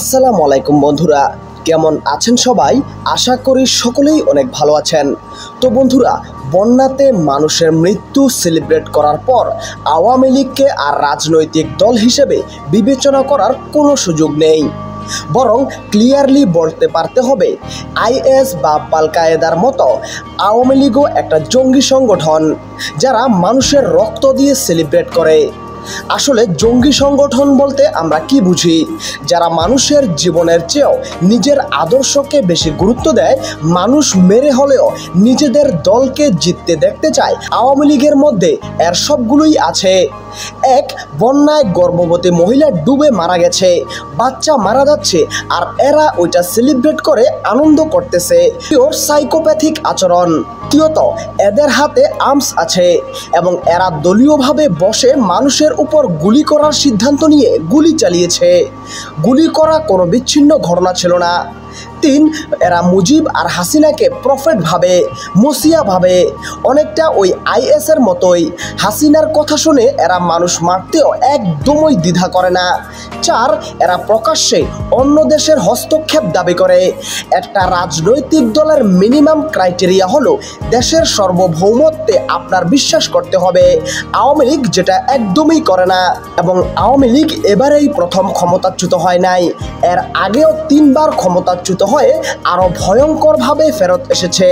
আসসালামু আলাইকুম বন্ধুরা, কেমন আছেন সবাই? আশা করি সকলেই অনেক ভালো আছেন। তো বন্ধুরা, বন্যাতে মানুষের মৃত্যু সেলিব্রেট করার পর আওয়ামী লীগকে আর রাজনৈতিক দল হিসেবে বিবেচনা করার কোনো সুযোগ নেই, বরং ক্লিয়ারলি বলতে পারতে হবে আইএস বা আল কায়েদার মতো আওয়ামী লীগও একটা জঙ্গি সংগঠন যারা মানুষের রক্ত দিয়ে সেলিব্রেট করে। আসলে জঙ্গি সংগঠন বলতে আমরা কি বুঝি? যারা মানুষের জীবনের চেয়েও নিজের আদর্শকে বেশি গুরুত্ব দেয়, মানুষ মেরে হলেও নিজেদের দলকে জিততে দেখতে চায়। আওয়ামী লীগের মধ্যে এর সবগুলোই আছে। এক, বন্যায় গর্ভবতী মহিলা ডুবে মারা গেছে, বাচ্চা মারা যাচ্ছে, আর এরা ওইটা সেলিব্রেট করে আনন্দ করতেছে। পিওর সাইকোপ্যাথিক আচরণ। দ্বিতীয়ত, এদের হাতে আর্মস আছে এবং এরা দলীয়ভাবে বসে মানুষের উপর গুলি করার সিদ্ধান্ত নিয়ে গুলি চালিয়েছে। গুলি করা কোনো বিচ্ছিন্ন ঘটনা ছিল না। তিন, এরা মুজিব আর হাসিনাকে প্রফেট ভাবে, মসিয়া ভাবে, অনেকটা ওই আইএসের মতোই। হাসিনার কথা শুনে এরা মানুষ মারতেও একদমই দ্বিধা করে না। চার, এরা প্রকাশ্যে অন্য দেশের হস্তক্ষেপ দাবি করে। একটা রাজনৈতিক দলের মিনিমাম ক্রাইটেরিয়া হলো দেশের সার্বভৌমত্বে আপনার বিশ্বাস করতে হবে। আওয়ামী লীগ যেটা একদমই করে না, এবং আওয়ামী লীগ এবারেই প্রথম ক্ষমতাচ্যুত হয় নাই, এর আগেও 3 বার ক্ষমতাচ্যুত হয়ে আরো ভয়ঙ্করভাবে ফেরত এসেছে।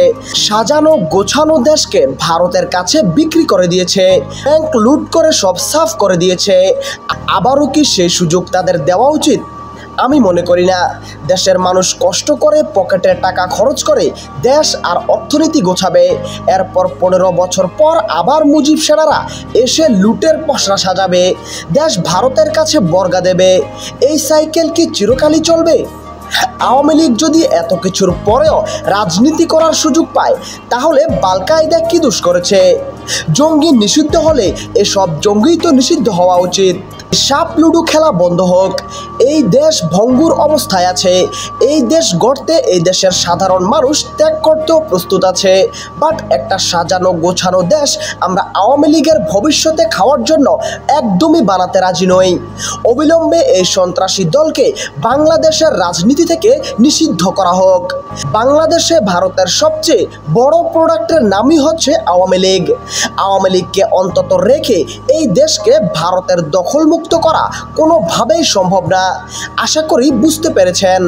সাজানো গোছানো দেশকে ভারতের কাছে বিক্রি করে দিয়েছে, ব্যাংক লুট করে সব সাফ করে দিয়েছে। আবারও কি সেই সুযোগ তাদের দেওয়া উচিত? আমি মনে করি না। দেশের মানুষ কষ্ট করে পকেটের টাকা খরচ করে দেশ আর অর্থনীতি গোছাবে, এরপর 15 বছর পর আবার মুজিব সেনারা এসে লুটের পসরা সাজাবে, দেশ ভারতের কাছে বর্গা দেবে। এই সাইকেল কি চিরকালই চলবে? আওয়ামী লীগ যদি এত কিছুর পরেও রাজনীতি করার সুযোগ পায়, তাহলে আল কায়েদা কি দোষ করেছে? জঙ্গি নিষিদ্ধ হলে এসব জঙ্গি তো নিষিদ্ধ হওয়া উচিত। সাপ লুডু খেলা বন্ধ হোক। এই দেশ ভঙ্গুর অবস্থায় আছে। এই দেশ গড়তে এই দেশের সাধারণ মানুষ ত্যাগ করতেও প্রস্তুত আছে, বাট একটা সাজানো গোছানো দেশ আমরা আওয়ামী লীগের ভবিষ্যতে খাওয়ার জন্য একদমই বানাতে রাজি নই। অবিলম্বে এই সন্ত্রাসী দলকে বাংলাদেশের রাজনীতি থেকে নিষিদ্ধ করা হোক। বাংলাদেশে ভারতের সবচেয়ে বড় প্রোডাক্টের নামই হচ্ছে আওয়ামী লীগ। আওয়ামী লীগকে অন্তত রেখে এই দেশকে ভারতের দখলমুক্ত করা কোনোভাবেই সম্ভব না। আশা করি বুঝতে পেরেছেন।